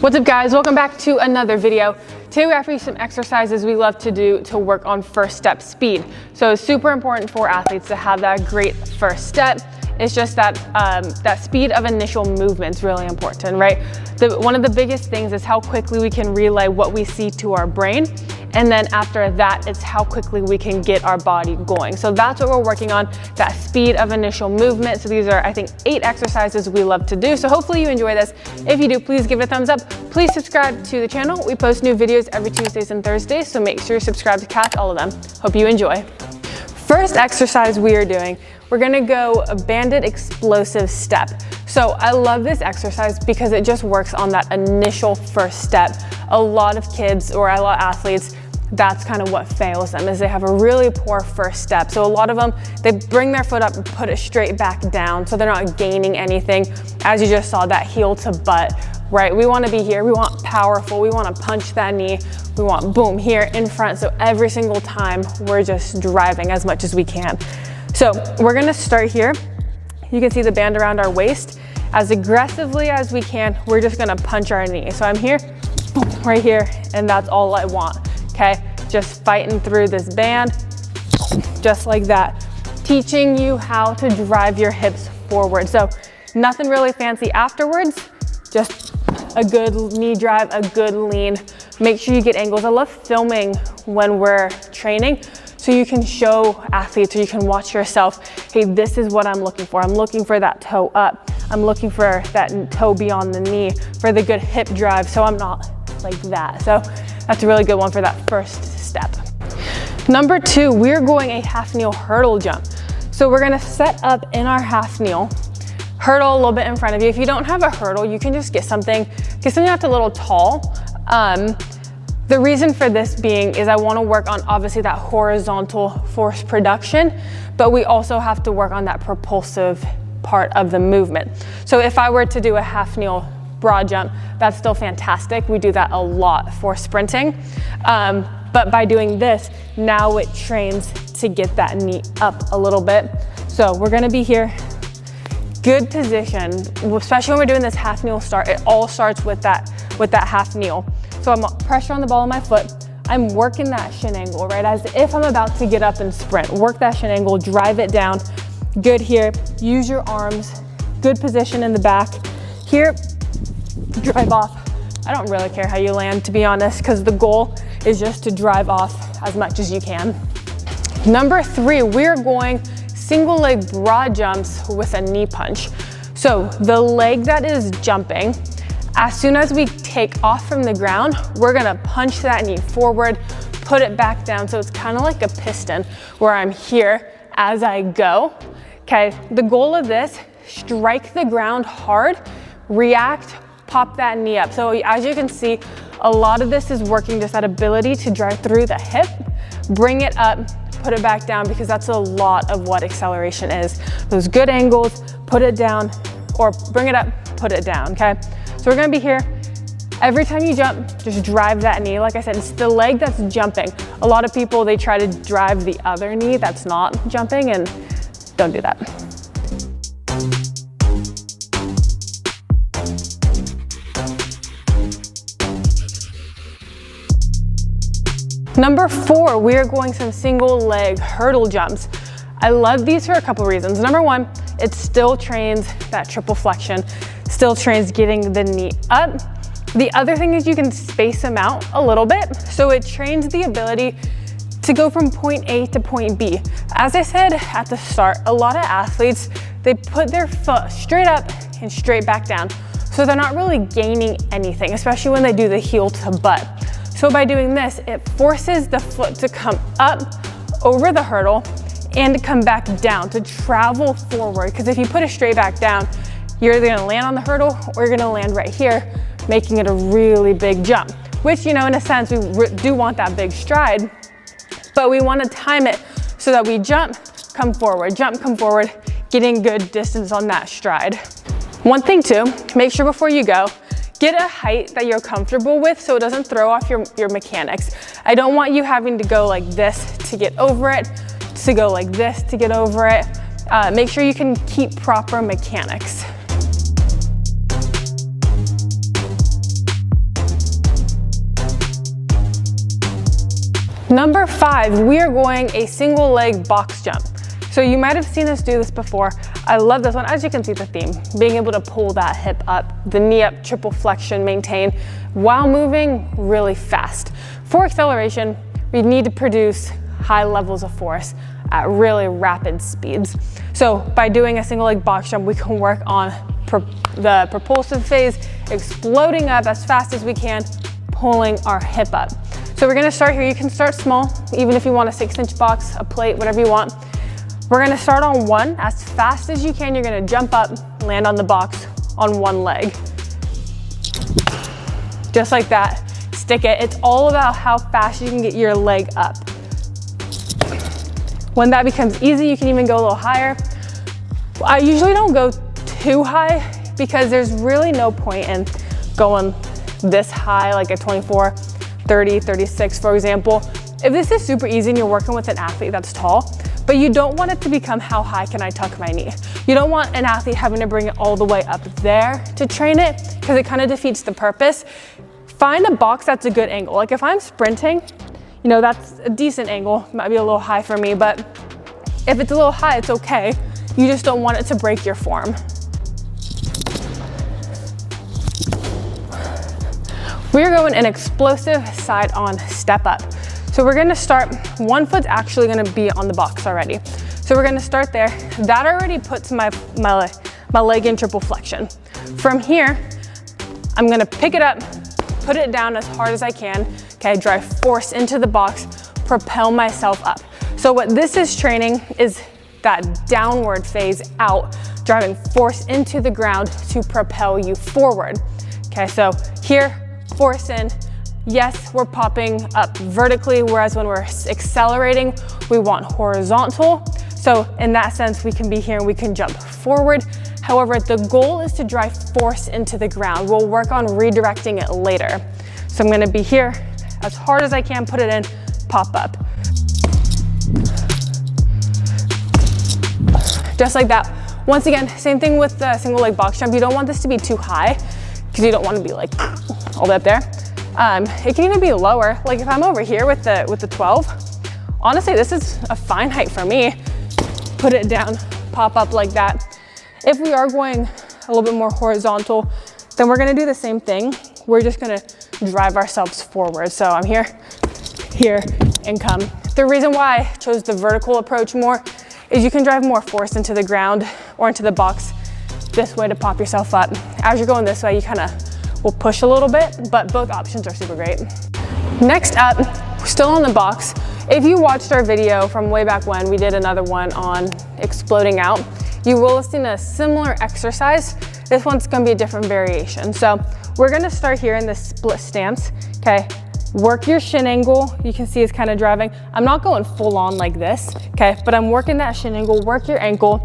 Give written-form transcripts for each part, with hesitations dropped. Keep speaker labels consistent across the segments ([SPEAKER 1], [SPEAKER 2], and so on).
[SPEAKER 1] What's up guys, welcome back to another video. Today we have some exercises we love to do to work on first step speed. So it's super important for athletes to have that great first step. It's just that that speed of initial movement is really important, right? One of the biggest things is how quickly we can relay what we see to our brain. And then after that, it's how quickly we can get our body going. So that's what we're working on, that speed of initial movement. So these are, I think, 8 exercises we love to do. So hopefully you enjoy this. If you do, please give it a thumbs up. Please subscribe to the channel. We post new videos every Tuesdays and Thursdays, so make sure you subscribe to catch all of them. Hope you enjoy. First exercise we are doing, we're gonna go a banded explosive step. So I love this exercise because it just works on that initial first step. A lot of kids or a lot of athletes, that's kind of what fails them, is they have a really poor first step. So a lot of them, they bring their foot up and put it straight back down, so they're not gaining anything. As you just saw, that heel to butt, right? We want to be here, we want powerful, we want to punch that knee, we want boom here in front. So every single time we're just driving as much as we can. So we're gonna start here. You can see the band around our waist. As aggressively as we can, we're just gonna punch our knee. So I'm here, boom, right here, and that's all I want, okay? Just fighting through this band, just like that. Teaching you how to drive your hips forward. So nothing really fancy afterwards, just a good knee drive, a good lean. Make sure you get angles. I love filming when we're training, so you can show athletes, or you can watch yourself, hey, this is what I'm looking for. I'm looking for that toe up. I'm looking for that toe beyond the knee, for the good hip drive, so I'm not like that. So that's a really good one for that first step. Number 2, we're going a half kneel hurdle jump. So we're gonna set up in our half kneel, hurdle a little bit in front of you. If you don't have a hurdle, you can just get something that's a little tall. The reason for this being is I want to work on obviously that horizontal force production, but we also have to work on that propulsive part of the movement. So if I were to do a half kneel broad jump, that's still fantastic. We do that a lot for sprinting. But by doing this, now it trains to get that knee up a little bit. So we're going to be here. Good position, especially when we're doing this half kneel start. It all starts with that half kneel. So I'm pressure on the ball of my foot. I'm working that shin angle, right? As if I'm about to get up and sprint. Work that shin angle, drive it down. Good here. Use your arms. Good position in the back. Here, drive off. I don't really care how you land, to be honest, because the goal is just to drive off as much as you can. Number 3, we're going single leg broad jumps with a knee punch. So the leg that is jumping, as soon as we take off from the ground, we're gonna punch that knee forward, put it back down. So it's kind of like a piston where I'm here as I go. Okay, the goal of this, strike the ground hard, react, pop that knee up. So as you can see, a lot of this is working just that ability to drive through the hip, bring it up, put it back down, because that's a lot of what acceleration is. Those good angles, put it down, or bring it up, put it down, okay? So we're gonna be here. Every time you jump, just drive that knee. Like I said, it's the leg that's jumping. A lot of people, they try to drive the other knee that's not jumping, and don't do that. Number 4, we are going some single leg hurdle jumps. I love these for a couple reasons. Number 1, it still trains that triple flexion, still trains getting the knee up. The other thing is you can space them out a little bit. So it trains the ability to go from point A to point B. As I said at the start, a lot of athletes, they put their foot straight up and straight back down. So they're not really gaining anything, especially when they do the heel to butt. So by doing this, it forces the foot to come up over the hurdle and to come back down, to travel forward. Because if you put it straight back down, you're either gonna land on the hurdle or you're gonna land right here, making it a really big jump, which, in a sense, we do want that big stride, but we wanna time it so that we jump, come forward, getting good distance on that stride. One thing too, make sure before you go, get a height that you're comfortable with so it doesn't throw off your mechanics. I don't want you having to go like this to get over it, to go like this to get over it. Make sure you can keep proper mechanics. Number 5, we are going a single leg box jump. So you might have seen us do this before. I love this one. As you can see, the theme, being able to pull that hip up, the knee up, triple flexion, maintain while moving really fast. For acceleration, we need to produce high levels of force at really rapid speeds. So by doing a single leg box jump, we can work on the propulsive phase, exploding up as fast as we can, pulling our hip up. So we're gonna start here. You can start small, even if you want a 6-inch box, a plate, whatever you want. We're gonna start on 1. As fast as you can, you're gonna jump up, land on the box on 1 leg. Just like that, stick it. It's all about how fast you can get your leg up. When that becomes easy, you can even go a little higher. I usually don't go too high because there's really no point in going this high, like a 24, 30, 36, for example. If this is super easy and you're working with an athlete that's tall, but you don't want it to become how high can I tuck my knee. You don't want an athlete having to bring it all the way up there to train it because it kind of defeats the purpose. Find a box that's a good angle. Like if I'm sprinting, you know, that's a decent angle. Might be a little high for me, but if it's a little high, it's okay. You just don't want it to break your form. We're going an explosive side on step up. So we're gonna start, 1 foot's actually gonna be on the box already. So we're gonna start there. That already puts my leg in triple flexion. From here, I'm gonna pick it up, put it down as hard as I can, okay, drive force into the box, propel myself up. So what this is training is that downward phase out, driving force into the ground to propel you forward. Okay, so here, force in. Yes, we're popping up vertically, whereas when we're accelerating, we want horizontal. So in that sense, we can be here and we can jump forward. However, the goal is to drive force into the ground. We'll work on redirecting it later. So I'm gonna be here as hard as I can, put it in, pop up. Just like that. Once again, same thing with the single leg box jump. You don't want this to be too high because you don't want to be like all the way up there. It can even be lower. Like if I'm over here with the 12, honestly, this is a fine height for me. Put it down, pop up like that. If we are going a little bit more horizontal, then we're gonna do the same thing. We're just gonna drive ourselves forward. So I'm here, here, and come. The reason why I chose the vertical approach more is you can drive more force into the ground or into the box this way to pop yourself up. As you're going this way, you kind of will push a little bit, but both options are super great. Next up, we're still on the box. If you watched our video from way back when, we did another one on exploding out, you will have seen a similar exercise. This one's gonna be a different variation. So we're gonna start here in this split stance, okay? Work your shin angle. You can see it's kind of driving. I'm not going full on like this, okay? But I'm working that shin angle, work your ankle,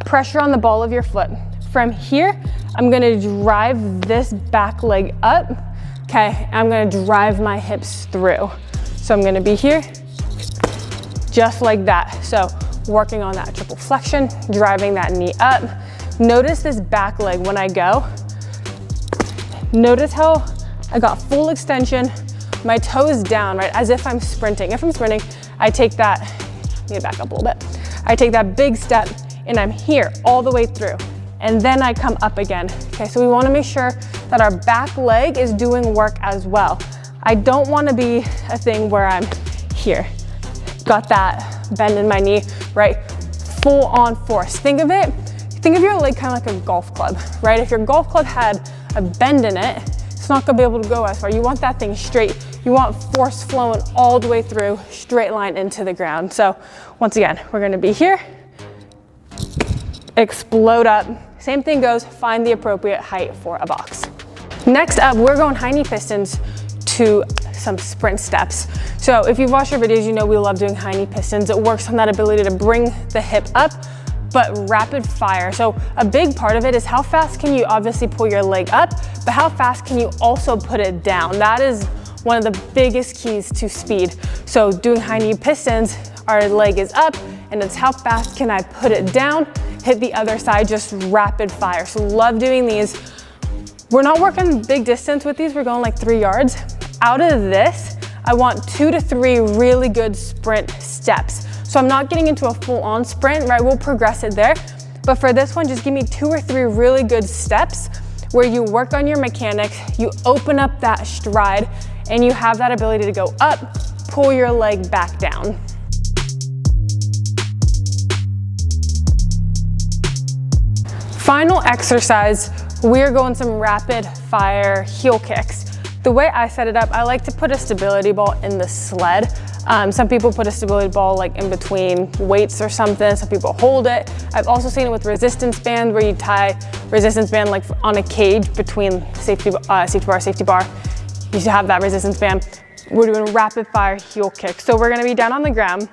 [SPEAKER 1] pressure on the ball of your foot. From here, I'm gonna drive this back leg up, okay? I'm gonna drive my hips through. So I'm gonna be here, just like that. So working on that triple flexion, driving that knee up. Notice this back leg when I go. Notice how I got full extension, my toes down, right? As if I'm sprinting. If I'm sprinting, I take that, let me back up a little bit. I take that big step and I'm here all the way through. And then I come up again. Okay, so we wanna make sure that our back leg is doing work as well. I don't wanna be a thing where I'm here. Got that bend in my knee, right? Full on force. Think of your leg kind of like a golf club, right? If your golf club had a bend in it, it's not gonna be able to go as far. You want that thing straight. You want force flowing all the way through, straight line into the ground. So once again, we're gonna be here, explode up. Same thing goes, find the appropriate height for a box. Next up, we're going high knee pistons to some sprint steps. So if you've watched our videos, you know we love doing high knee pistons. It works on that ability to bring the hip up, but rapid fire. So a big part of it is how fast can you obviously pull your leg up, but how fast can you also put it down? That is one of the biggest keys to speed. So doing high knee pistons, our leg is up and it's how fast can I put it down, hit the other side, just rapid fire. So love doing these. We're not working big distance with these. We're going like 3 yards. Out of this, I want 2 to 3 really good sprint steps. So I'm not getting into a full-on sprint, right? We'll progress it there. But for this one, just give me 2 or 3 really good steps where you work on your mechanics, you open up that stride, and you have that ability to go up, pull your leg back down. Final exercise, we're going some rapid fire heel kicks. The way I set it up, I like to put a stability ball in the sled. Some people put a stability ball like in between weights or something. Some people hold it. I've also seen it with resistance band where you tie resistance band like on a cage between safety bar. You should have that resistance band. We're doing rapid fire heel kicks. So we're gonna be down on the ground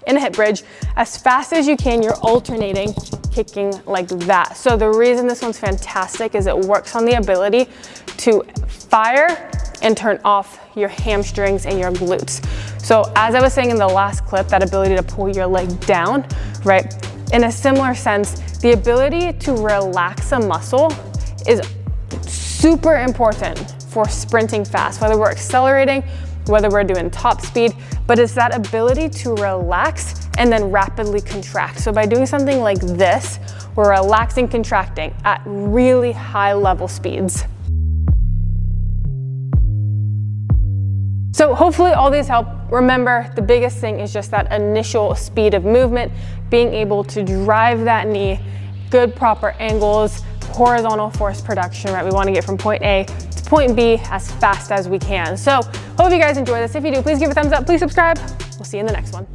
[SPEAKER 1] in a hip bridge. As fast as you can, you're alternating, kicking like that. So the reason this one's fantastic is it works on the ability to fire and turn off your hamstrings and your glutes. So as I was saying in the last clip, that ability to pull your leg down, right? In a similar sense, the ability to relax a muscle is super important for sprinting fast, whether we're accelerating, whether we're doing top speed, but it's that ability to relax and then rapidly contract. So by doing something like this, we're relaxing, contracting at really high level speeds. So hopefully all these help. Remember, the biggest thing is just that initial speed of movement, being able to drive that knee, good proper angles, horizontal force production, right? We want to get from point A to point B as fast as we can. So hope you guys enjoy this. If you do, please give it a thumbs up, please subscribe. We'll see you in the next one.